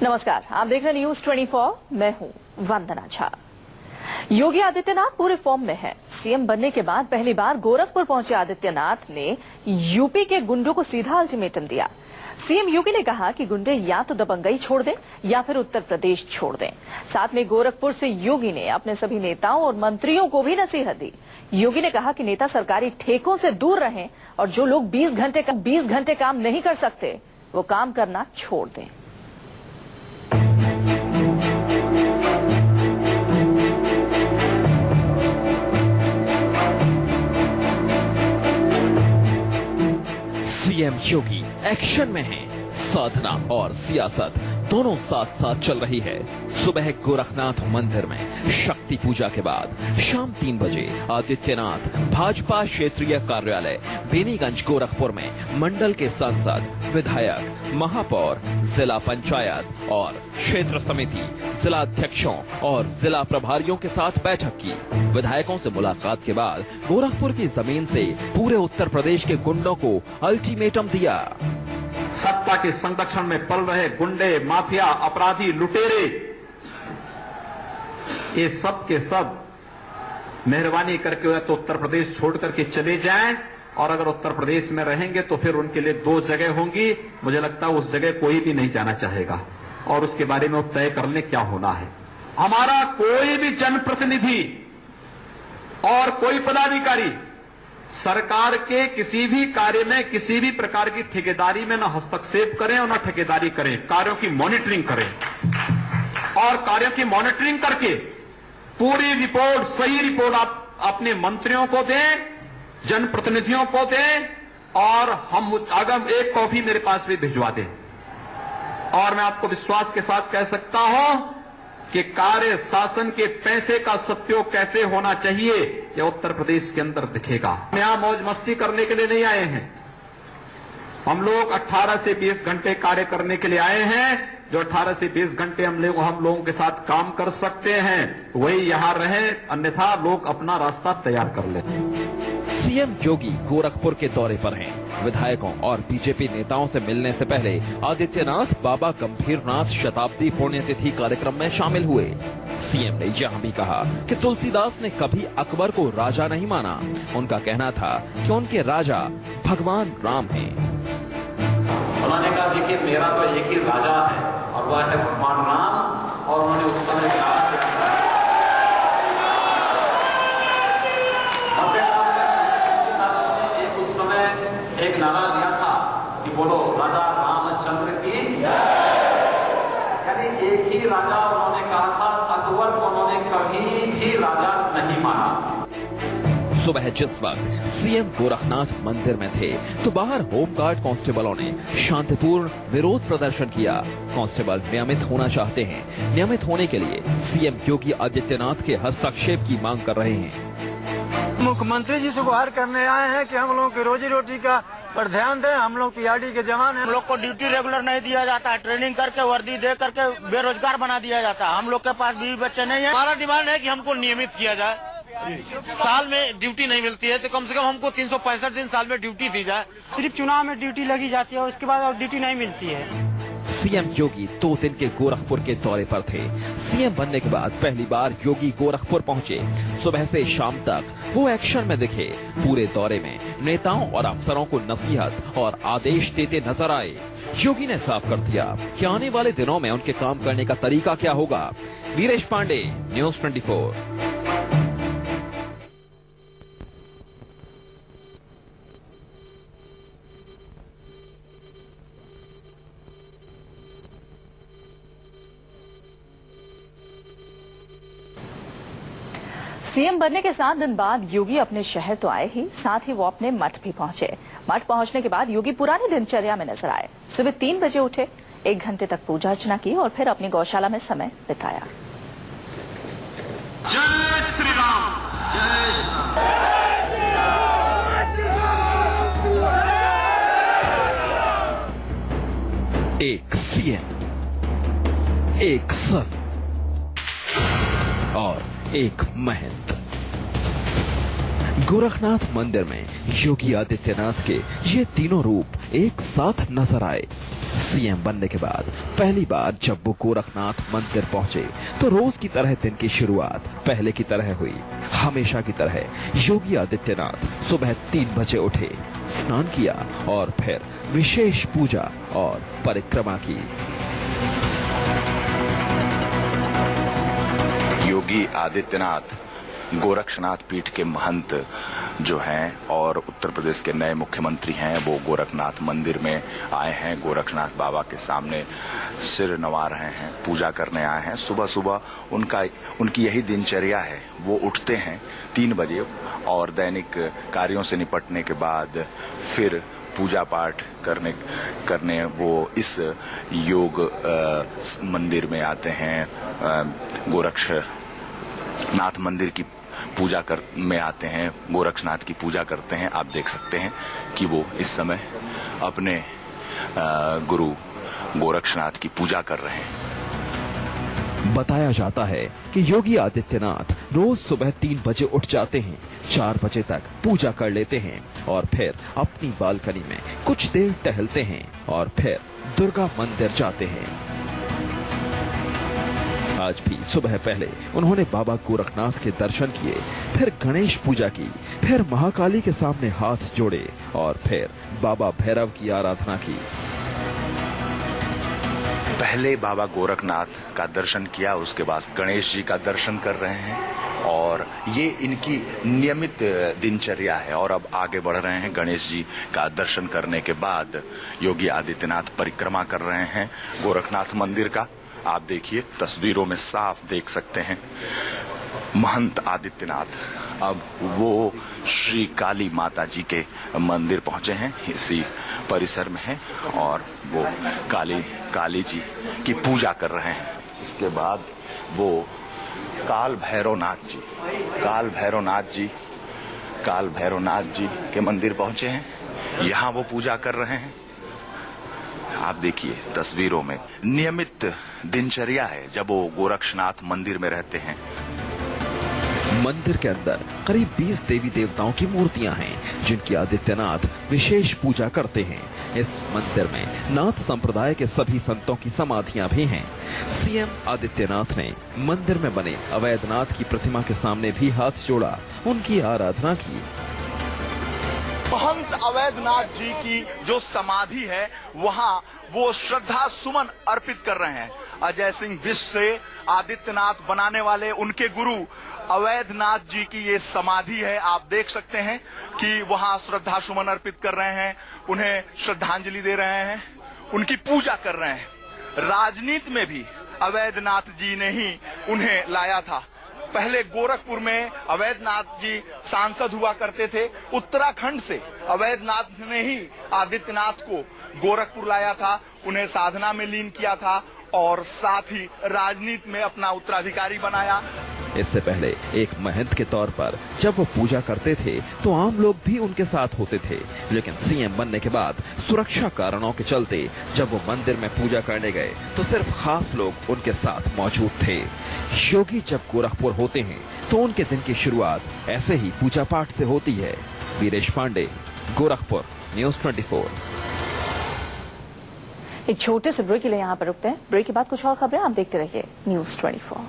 नमस्कार, आप देख रहे हैं न्यूज 24। मैं हूं वंदना झा। योगी आदित्यनाथ पूरे फॉर्म में है। सीएम बनने के बाद पहली बार गोरखपुर पहुंचे आदित्यनाथ ने यूपी के गुंडों को सीधा अल्टीमेटम दिया। सीएम योगी ने कहा कि गुंडे या तो दबंगई छोड़ दें या फिर उत्तर प्रदेश छोड़ दें। साथ में गोरखपुर से योगी ने अपने सभी नेताओं और मंत्रियों को भी नसीहत दी। योगी ने कहा कि नेता सरकारी ठेकों से दूर रहें और जो लोग 20 घंटे काम नहीं कर सकते वो काम करना छोड़ दें। सीएम योगी एक्शन में हैं। साधना और सियासत दोनों साथ साथ चल रही है। सुबह गोरखनाथ मंदिर में शक्ति पूजा के बाद शाम 3 बजे आदित्यनाथ भाजपा क्षेत्रीय कार्यालय बेनीगंज गोरखपुर में मंडल के सांसद, विधायक, महापौर, जिला पंचायत और क्षेत्र समिति, जिला अध्यक्षों और जिला प्रभारियों के साथ बैठक की। विधायकों से मुलाकात के बाद गोरखपुर की जमीन से पूरे उत्तर प्रदेश के गुंडों को अल्टीमेटम दिया। सत्ता के संरक्षण में पल रहे गुंडे, माफिया, अपराधी, लुटेरे, ये सब के सब मेहरबानी करके तो उत्तर प्रदेश छोड़ करके चले जाएं, और अगर उत्तर प्रदेश में रहेंगे तो फिर उनके लिए 2 जगह होंगी। मुझे लगता है उस जगह कोई भी नहीं जाना चाहेगा और उसके बारे में तय कर ले क्या होना है। हमारा कोई भी जनप्रतिनिधि और कोई पदाधिकारी सरकार के किसी भी कार्य में किसी भी प्रकार की ठेकेदारी में न हस्तक्षेप करें और न ठेकेदारी करें। कार्यों की मॉनिटरिंग करें और कार्यों की मॉनिटरिंग करके पूरी रिपोर्ट, सही रिपोर्ट आप अपने मंत्रियों को दें, जनप्रतिनिधियों को दें और हम अगर एक कॉपी मेरे पास भी भिजवा दें। और मैं आपको विश्वास के साथ कह सकता हूं कि कार्य शासन के पैसे का सदुपयोग कैसे होना चाहिए यह उत्तर प्रदेश के अंदर दिखेगा। हम यहां मौज मस्ती करने के लिए नहीं आए हैं। हम लोग 18 से 20 घंटे कार्य करने के लिए आए हैं। जो 18 से 20 घंटे हम लोगों के साथ काम कर सकते हैं वही यहां रहे, अन्यथा लोग अपना रास्ता तैयार कर ले। सीएम योगी गोरखपुर के दौरे पर हैं। विधायकों और बीजेपी नेताओं से मिलने से पहले आदित्यनाथ बाबा गंभीरनाथ शताब्दी पुण्यतिथि कार्यक्रम में शामिल हुए। सीएम ने यह भी कहा कि तुलसीदास ने कभी अकबर को राजा नहीं माना। उनका कहना था कि उनके राजा भगवान राम हैं। उन्होंने कहा देखिए मेरा तो एक ही राजा है और वह है भगवान राम। और उन्होंने उस समय कहा उस समय एक नारा दिया था कि बोलो राजा रामचंद्र की, यानी एक ही राजा उन्होंने कहा था। अकबर को उन्होंने कभी भी राजा नहीं माना। सुबह जिस वक्त सीएम गोरखनाथ मंदिर में थे तो बाहर होमगार्ड कांस्टेबलों ने शांतिपूर्ण विरोध प्रदर्शन किया। कांस्टेबल नियमित होना चाहते हैं। नियमित होने के लिए सीएम योगी आदित्यनाथ के हस्तक्षेप की मांग कर रहे हैं। मुख्यमंत्री जी से गुहार करने आए हैं कि हम लोगों की रोजी रोटी का पर ध्यान दें। हम लोग पीआरडी के जवान हैं। हम लोग को ड्यूटी रेगुलर नहीं दिया जाता है। ट्रेनिंग करके वर्दी दे करके बेरोजगार बना दिया जाता है। हम लोग के पास बीवी बच्चे नहीं है। हमारा डिमांड है कि हमको नियमित किया जाए। साल में ड्यूटी नहीं मिलती है तो कम से कम हमको 365 दिन साल में ड्यूटी दी जाए। सिर्फ चुनाव में ड्यूटी लगी जाती है, उसके बाद और ड्यूटी नहीं मिलती है। सीएम योगी 2 दिन के गोरखपुर के दौरे पर थे। सीएम बनने के बाद पहली बार योगी गोरखपुर पहुंचे। सुबह से शाम तक वो एक्शन में दिखे। पूरे दौरे में नेताओं और अफसरों को नसीहत और आदेश देते नजर आए। योगी ने साफ कर दिया कि आने वाले दिनों में उनके काम करने का तरीका क्या होगा। वीरेश पांडे, न्यूज 24। सीएम बनने के 7 दिन बाद योगी अपने शहर तो आए ही, साथ ही वो अपने मठ भी पहुंचे। मठ पहुंचने के बाद योगी पुरानी दिनचर्या में नजर आए। सुबह 3 बजे उठे, 1 घंटे तक पूजा अर्चना की और फिर अपनी गौशाला में समय बिताया। जय श्री राम, जय श्री राम। एक सीएम, एक सन और एक महंत। गोरखनाथ मंदिर में योगी आदित्यनाथ के ये तीनों रूप एक साथ नजर आए। सीएम बनने के बाद पहली बार जब वो गोरखनाथ मंदिर पहुंचे तो रोज की तरह दिन की शुरुआत पहले की तरह हुई। हमेशा की तरह योगी आदित्यनाथ सुबह 3 बजे उठे, स्नान किया और फिर विशेष पूजा और परिक्रमा की। योगी आदित्यनाथ गोरक्षनाथ पीठ के महंत जो हैं और उत्तर प्रदेश के नए मुख्यमंत्री हैं, वो गोरखनाथ मंदिर में आए हैं। गोरखनाथ बाबा के सामने सिर नवा रहे हैं, पूजा करने आए हैं। सुबह सुबह उनकी यही दिनचर्या है। वो उठते हैं 3 बजे और दैनिक कार्यों से निपटने के बाद फिर पूजा पाठ करने वो इस योग मंदिर में आते हैं। गोरक्षनाथ मंदिर की पूजा में आते हैं, गोरक्षनाथ की पूजा करते हैं। आप देख सकते हैं कि वो इस समय अपने गुरु गोरक्षनाथ की पूजा कर रहे हैं। बताया जाता है कि योगी आदित्यनाथ रोज सुबह 3 बजे उठ जाते हैं, 4 बजे तक पूजा कर लेते हैं और फिर अपनी बालकनी में कुछ देर टहलते हैं और फिर दुर्गा मंदिर जाते हैं। आज भी सुबह पहले उन्होंने बाबा गोरखनाथ के दर्शन किए, फिर गणेश पूजा की, फिर महाकाली के सामने हाथ जोड़े और फिर बाबा भैरव की आराधना की। पहले बाबा गोरखनाथ का दर्शन किया, उसके बाद गणेश जी का दर्शन कर रहे हैं और ये इनकी नियमित दिनचर्या है। और अब आगे बढ़ रहे हैं। गणेश जी का दर्शन करने के बाद योगी आदित्यनाथ परिक्रमा कर रहे हैं गोरखनाथ मंदिर का। आप देखिए, तस्वीरों में साफ देख सकते हैं महंत आदित्यनाथ अब वो श्री काली माता जी के मंदिर पहुंचे हैं, इसी परिसर में हैं और वो काली जी की पूजा कर रहे हैं। इसके बाद वो काल भैरवनाथ जी के मंदिर पहुंचे हैं, यहाँ वो पूजा कर रहे हैं। आप देखिए तस्वीरों में नियमित दिनचर्या है जब वो गोरक्षनाथ मंदिर में रहते हैं। मंदिर के अंदर करीब 20 देवी देवताओं की मूर्तियां हैं जिनकी आदित्यनाथ विशेष पूजा करते हैं। इस मंदिर में नाथ संप्रदाय के सभी संतों की समाधियां भी हैं। सीएम आदित्यनाथ ने मंदिर में बने अवैधनाथ की प्रतिमा के सामने भी हाथ जोड़ा, उनकी आराधना की। महंत अवैधनाथ जी की जो समाधि है वहां वो श्रद्धा सुमन अर्पित कर रहे हैं। अजय सिंह विश्व से आदित्यनाथ बनाने वाले उनके गुरु अवैधनाथ जी की ये समाधि है। आप देख सकते हैं कि वहां श्रद्धा सुमन अर्पित कर रहे हैं, उन्हें श्रद्धांजलि दे रहे हैं, उनकी पूजा कर रहे हैं। राजनीति में भी अवैधनाथ जी ने ही उन्हें लाया था। पहले गोरखपुर में अवैधनाथ जी सांसद हुआ करते थे। उत्तराखंड से अवैधनाथ ने ही आदित्यनाथ को गोरखपुर लाया था, उन्हें साधना में लीन किया था और साथ ही राजनीति में अपना उत्तराधिकारी बनाया। इससे पहले एक महंत के तौर पर जब वो पूजा करते थे तो आम लोग भी उनके साथ होते थे, लेकिन सीएम बनने के बाद सुरक्षा कारणों के चलते जब वो मंदिर में पूजा करने गए तो सिर्फ खास लोग उनके साथ मौजूद थे। योगी जब गोरखपुर होते हैं तो उनके दिन की शुरुआत ऐसे ही पूजा पाठ से होती है। वीरेश पांडे, गोरखपुर, न्यूज़ 24। एक छोटे से ब्रेक के लिए यहाँ पर रुकते हैं। ब्रेक के बाद कुछ और खबरें आप देखते रहिए न्यूज़ 24।